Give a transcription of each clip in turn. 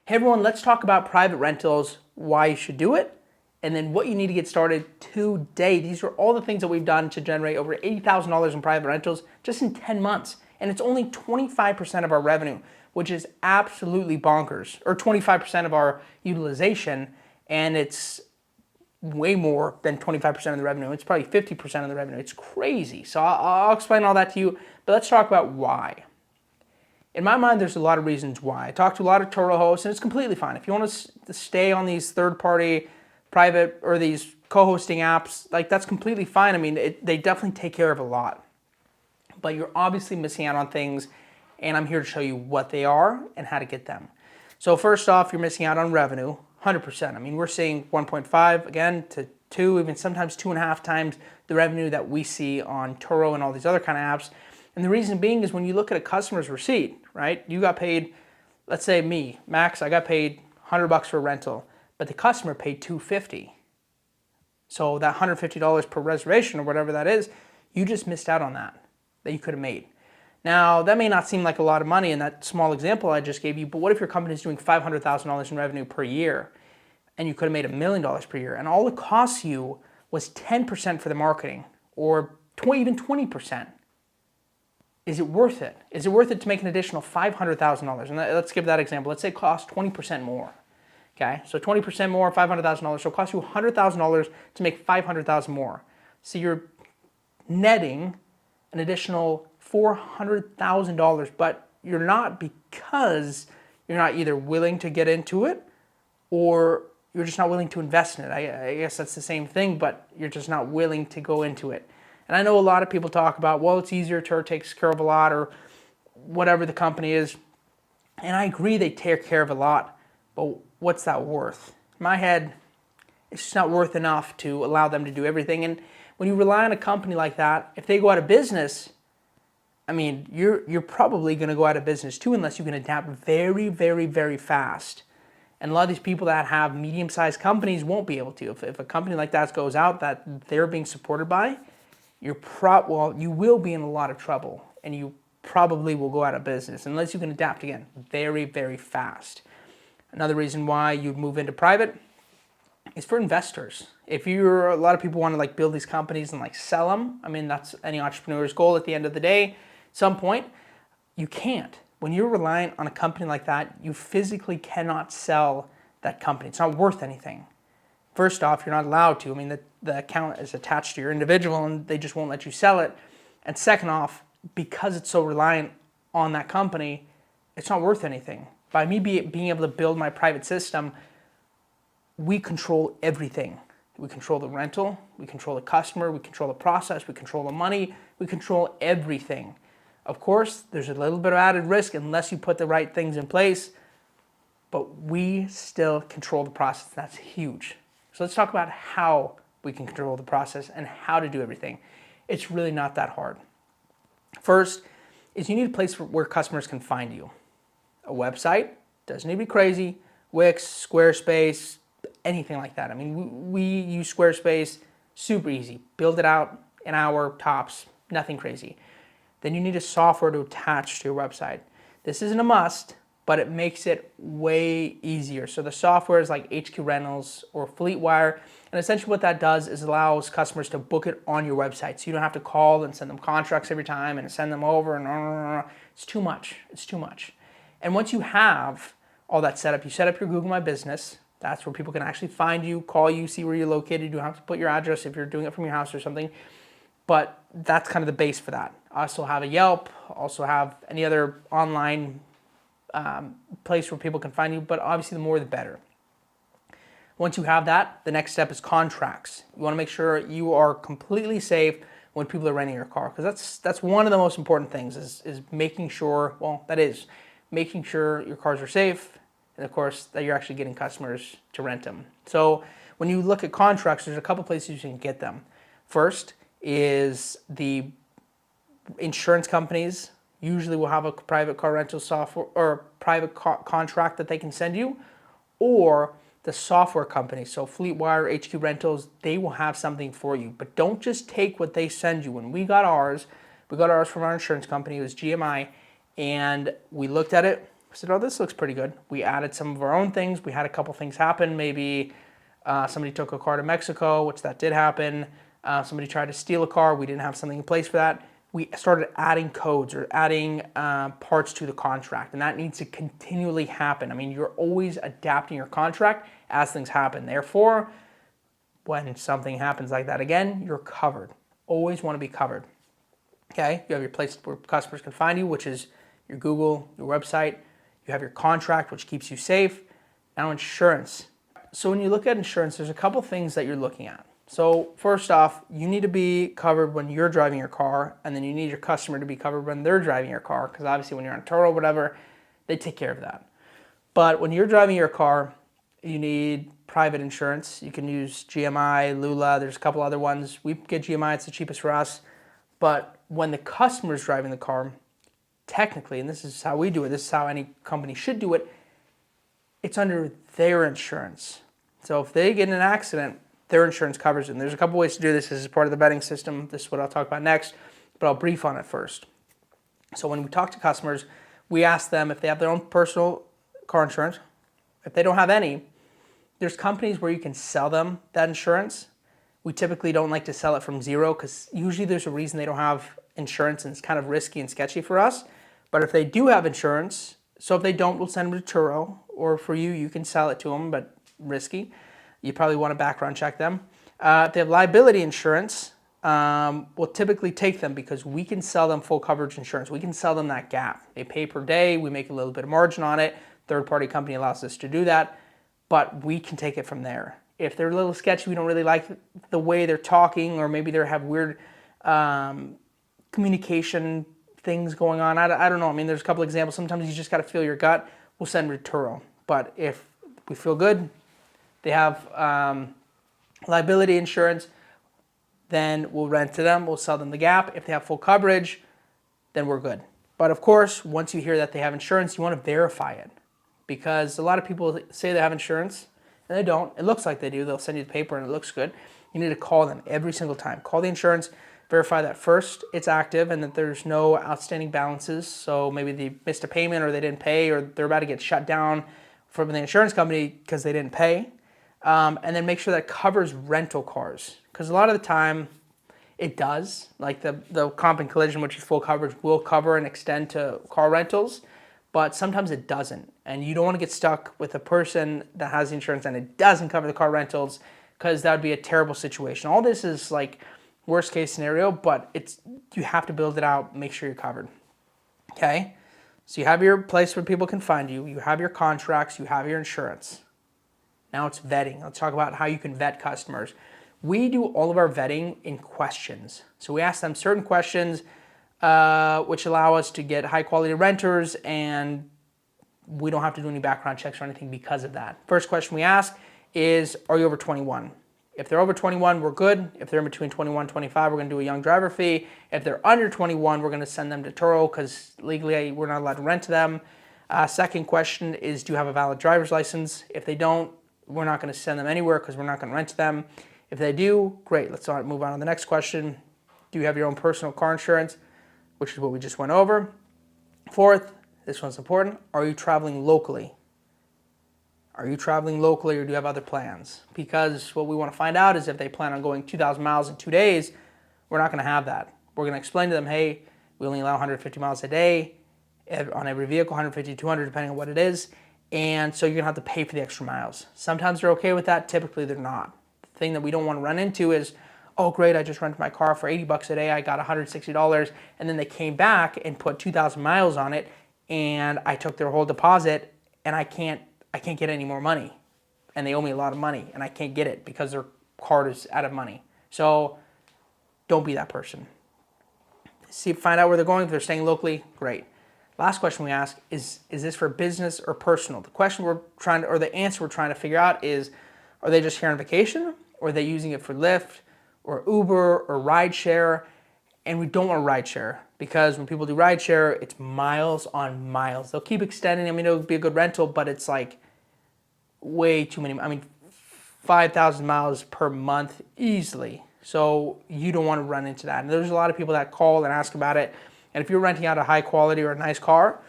Hey everyone, let's talk about private rentals, why you should do it, and then what you need to get started today. These are all the things that we've done to generate over $80,000 in private rentals just in 10 months. And it's only 25% of our revenue, which is absolutely bonkers, or 25% of our utilization, and it's way more than 25% of the revenue. It's probably 50% of the revenue. It's crazy. So I'll explain all that to you, but let's talk about why. In my mind, there's a lot of reasons why. I talk to a lot of Toro hosts, and it's completely fine. If you want to stay on these third-party private or these co-hosting apps, like that's completely fine. I mean, they definitely take care of a lot. But you're obviously missing out on things, and I'm here to show you what they are and how to get them. So first off, you're missing out on revenue, 100%. I mean, we're seeing 1.5, again, to 2, even sometimes 2.5 times the revenue that we see on Turo and all these other kind of apps. And the reason being is when you look at a customer's receipt, right? You got paid, let's say me, Max, I got paid $100 for a rental, but the customer paid $250. So that $150 per reservation or whatever that is, you just missed out on that you could have made. Now, that may not seem like a lot of money in that small example I just gave you, but what if your company is doing $500,000 in revenue per year and you could have made $1 million per year and all it costs you was 10% for the marketing or even 20%? Is it worth it? Is it worth it to make an additional $500,000? And let's give that example. Let's say it costs 20% more. Okay, so 20% more, $500,000. So it costs you $100,000 to make $500,000 more. So you're netting an additional $400,000, but you're not, because you're not either willing to get into it or you're just not willing to invest in it. I guess that's the same thing, but you're just not willing to go into it. And I know a lot of people talk about, well, it's easier, Turo takes care of a lot, or whatever the company is. And I agree they take care of a lot, but what's that worth? In my head, it's just not worth enough to allow them to do everything. And when you rely on a company like that, if they go out of business, I mean, you're probably going to go out of business too, unless you can adapt very, very, very fast. And a lot of these people that have medium-sized companies won't be able to. If a company like that goes out that they're being supported by, you will be in a lot of trouble, and you probably will go out of business unless you can adapt again very, very fast. Another reason why you'd move into private is for investors. If you're, a lot of people want to like build these companies and like sell them. I mean, that's any entrepreneur's goal at the end of the day. At some point, you can't. When you're reliant on a company like that, you physically cannot sell that company. It's not worth anything. First off, you're not allowed to. I mean, the account is attached to your individual and they just won't let you sell it. And second off, because it's so reliant on that company, it's not worth anything. By me being able to build my private system, we control everything. We control the rental, we control the customer, we control the process, we control the money, we control everything. Of course, there's a little bit of added risk unless you put the right things in place, but we still control the process. That's huge. So let's talk about how we can control the process and how to do everything. It's really not that hard. First is you need a place where customers can find you. A website, doesn't need to be crazy, Wix, Squarespace, anything like that. I mean, we use Squarespace, super easy. Build it out, an hour tops, nothing crazy. Then you need a software to attach to your website. This isn't a must, but it makes it way easier. So the software is like HQ Rentals or FleetWire, and essentially what that does is allows customers to book it on your website. So you don't have to call and send them contracts every time and send them over, and it's too much. It's too much. And once you have all that set up, you set up your Google My Business. That's where people can actually find you, call you, see where you're located. You don't have to put your address if you're doing it from your house or something. But that's kind of the base for that. I also have a Yelp, also have any other online place where people can find you, but obviously the more the better. Once you have that, the next step is contracts. You want to make sure you are completely safe when people are renting your car, because that's one of the most important things is making sure, making sure your cars are safe, and of course that you're actually getting customers to rent them. So when you look at contracts, there's a couple places you can get them. First is the insurance companies usually will have a private car rental software or private contract that they can send you, or the software companies. So FleetWire, HQ Rentals, they will have something for you. But don't just take what they send you. When we got ours from our insurance company. It was GMI, and we looked at it, We said, oh, this looks pretty good. We added some of our own things. We had a couple things happen. Maybe somebody took a car to Mexico, which that did happen. Somebody tried to steal a car. We didn't have something in place for that. We started adding codes or adding parts to the contract, and that needs to continually happen. I mean, you're always adapting your contract as things happen. Therefore, when something happens like that again, you're covered. Always want to be covered. Okay, you have your place where customers can find you, which is your Google, your website. You have your contract, which keeps you safe. Now insurance. So when you look at insurance, there's a couple things that you're looking at. So first off, you need to be covered when you're driving your car, and then you need your customer to be covered when they're driving your car, because obviously when you're on tour or whatever, they take care of that. But when you're driving your car, you need private insurance. You can use GMI, Lula, there's a couple other ones. We get GMI, it's the cheapest for us. But when the customer's driving the car, technically, and this is how we do it, this is how any company should do it, it's under their insurance. So if they get in an accident, their insurance covers it. And there's a couple ways to do this. This is part of the vetting system. This is what I'll talk about next, but I'll brief on it first. So when we talk to customers, we ask them if they have their own personal car insurance. If they don't have any, there's companies where you can sell them that insurance. We typically don't like to sell it from zero because usually there's a reason they don't have insurance and it's kind of risky and sketchy for us. But if they do have insurance, so if they don't, we'll send them to Turo, or for you, you can sell it to them, but risky. You probably want to background check them. If they have liability insurance, we'll typically take them because we can sell them full coverage insurance. We can sell them that gap. They pay per day. We make a little bit of margin on it. Third-party company allows us to do that, but we can take it from there. If they're a little sketchy, we don't really like the way they're talking, or maybe they have weird communication things going on. I don't know. I mean, there's a couple examples. Sometimes you just got to feel your gut. We'll send them to Turo. But if we feel good, they have liability insurance, then we'll rent to them. We'll sell them the gap. If they have full coverage, then we're good. But of course, once you hear that they have insurance, you want to verify it, because a lot of people say they have insurance and they don't. It looks like they do. They'll send you the paper and it looks good. You need to call them every single time. Call the insurance, verify that first it's active and that there's no outstanding balances. So maybe they missed a payment, or they didn't pay, or they're about to get shut down from the insurance company because they didn't pay. And then make sure that it covers rental cars, because a lot of the time it does. Like the comp and collision, which is full coverage, will cover and extend to car rentals, but sometimes it doesn't. And you don't want to get stuck with a person that has insurance and it doesn't cover the car rentals, because that would be a terrible situation. All this is like worst case scenario, but you have to build it out, make sure you're covered. Okay? So you have your place where people can find you, you have your contracts, you have your insurance. Now it's vetting. Let's talk about how you can vet customers. We do all of our vetting in questions. So we ask them certain questions which allow us to get high quality renters, and we don't have to do any background checks or anything because of that. First question we ask is, are you over 21? If they're over 21, we're good. If they're in between 21 and 25, we're going to do a young driver fee. If they're under 21, we're going to send them to Turo, because legally we're not allowed to rent to them. Second question is, do you have a valid driver's license? If they don't, we're not going to send them anywhere because we're not going to rent to them. If they do, great. Let's move on to the next question. Do you have your own personal car insurance? Which is what we just went over. Fourth, this one's important. Are you traveling locally? Are you traveling locally, or do you have other plans? Because what we want to find out is if they plan on going 2,000 miles in 2 days, we're not going to have that. We're going to explain to them, hey, we only allow 150 miles a day on every vehicle, 150, 200, depending on what it is. And so you're going to have to pay for the extra miles. Sometimes they're okay with that. Typically, they're not. The thing that we don't want to run into is, oh, great, I just rented my car for $80 a day. I got $160. And then they came back and put 2,000 miles on it, and I took their whole deposit, and I can't get any more money. And they owe me a lot of money, and I can't get it because their card is out of money. So don't be that person. Find out where they're going. If they're staying locally, great. Last question we ask is this for business or personal? The question the answer we're trying to figure out is, are they just here on vacation, or are they using it for Lyft or Uber or rideshare? And we don't want rideshare, because when people do rideshare, it's miles on miles. They'll keep extending. I mean, it'll be a good rental, but it's like way too many. I mean, 5,000 miles per month easily. So you don't want to run into that. And there's a lot of people that call and ask about it. And if you're renting out a high quality or a nice car,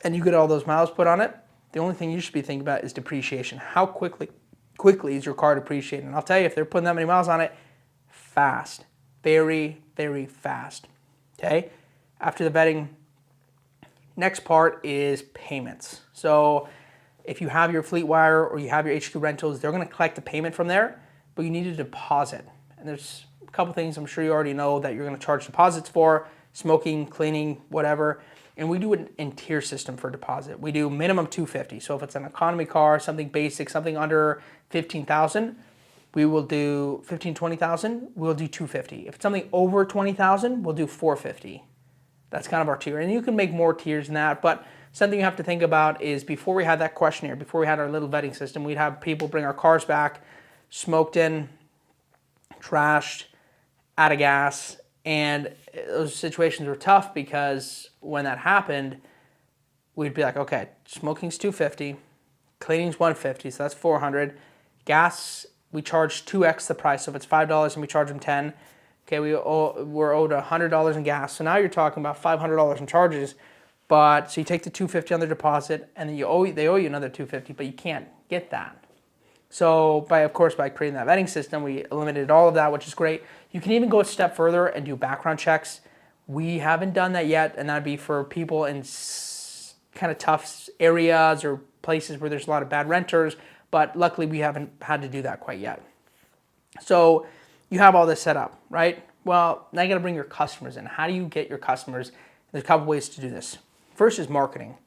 and you get all those miles put on it, the only thing you should be thinking about is depreciation. How quickly is your car depreciating? And I'll tell you, if they're putting that many miles on it, fast, very, very fast, okay? After the vetting, next part is payments. So if you have your FleetWire or you have your HQ Rentals, they're gonna collect the payment from there, but you need a deposit. And there's a couple things I'm sure you already know that you're gonna charge deposits for: smoking, cleaning, whatever. And we do an in tier system for deposit. We do minimum $250. So if it's an economy car, something basic, something under 15,000, we will do 15, 20,000, we'll do $250. If it's something over 20,000, we'll do $450. That's kind of our tier. And you can make more tiers than that, but something you have to think about is before we had that questionnaire, before we had our little vetting system, we'd have people bring our cars back, smoked in, trashed, out of gas, and those situations were tough because when that happened, we'd be like, okay, smoking's $250, cleaning's $150, so that's $400. Gas, we charge 2x the price, so if it's $5 and we charge them $10, okay, we're owed $100 in gas. So now you're talking about $500 in charges, but so you take the $250 on the deposit, and then they owe you another $250, but you can't get that. So by creating that vetting system, we eliminated all of that, which is great. You can even go a step further and do background checks. We haven't done that yet, and that'd be for people in kind of tough areas or places where there's a lot of bad renters, but luckily we haven't had to do that quite yet. So you have all this set up, right? Well, now you gotta bring your customers in. How do you get your customers? There's a couple ways to do this. First is marketing.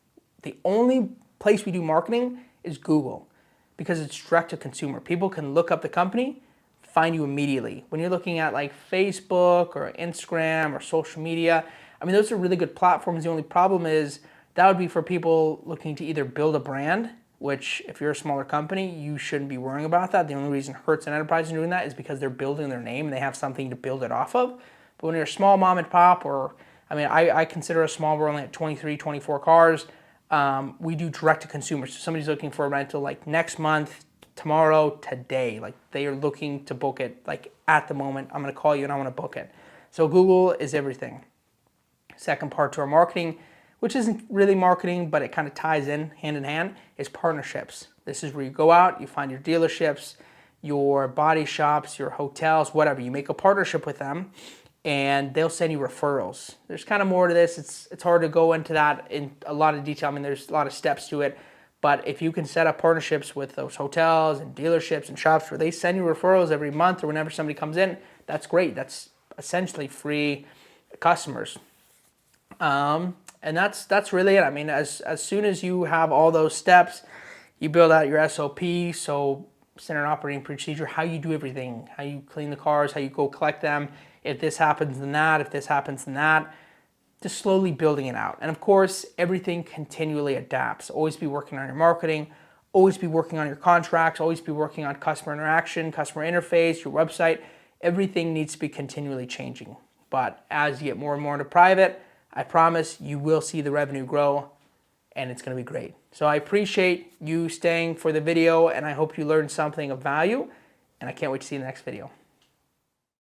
The only place we do marketing is Google, because it's direct to consumer. People can look up the company, find you immediately. When you're looking at like Facebook or Instagram or social media, I mean, those are really good platforms. The only problem is that would be for people looking to either build a brand, which if you're a smaller company, you shouldn't be worrying about that. The only reason Hertz and Enterprise are doing that is because they're building their name and they have something to build it off of. But when you're a small mom and pop, or I mean, I consider us small, we're only at 23, 24 cars. We do direct to consumer. So somebody's looking for a rental like next month, tomorrow, today. Like they are looking to book it like at the moment. I'm gonna call you and I wanna book it. So Google is everything. Second part to our marketing, which isn't really marketing, but it kind of ties in hand, is partnerships. This is where you go out, you find your dealerships, your body shops, your hotels, whatever. You make a partnership with them and they'll send you referrals. There's kind of more to this. It's hard to go into that in a lot of detail. I mean, there's a lot of steps to it, but if you can set up partnerships with those hotels and dealerships and shops where they send you referrals every month or whenever somebody comes in, that's great. That's essentially free customers. And that's really it. I mean, as soon as you have all those steps, you build out your SOP, so standard operating procedure, how you do everything, how you clean the cars, how you go collect them. If this happens, then that. If this happens, then that. Just slowly building it out. And of course, everything continually adapts. Always be working on your marketing, always be working on your contracts, always be working on customer interaction, customer interface, your website. Everything needs to be continually changing. But as you get more and more into private, I promise you will see the revenue grow and it's going to be great. So I appreciate you staying for the video and I hope you learned something of value and I can't wait to see you in the next video.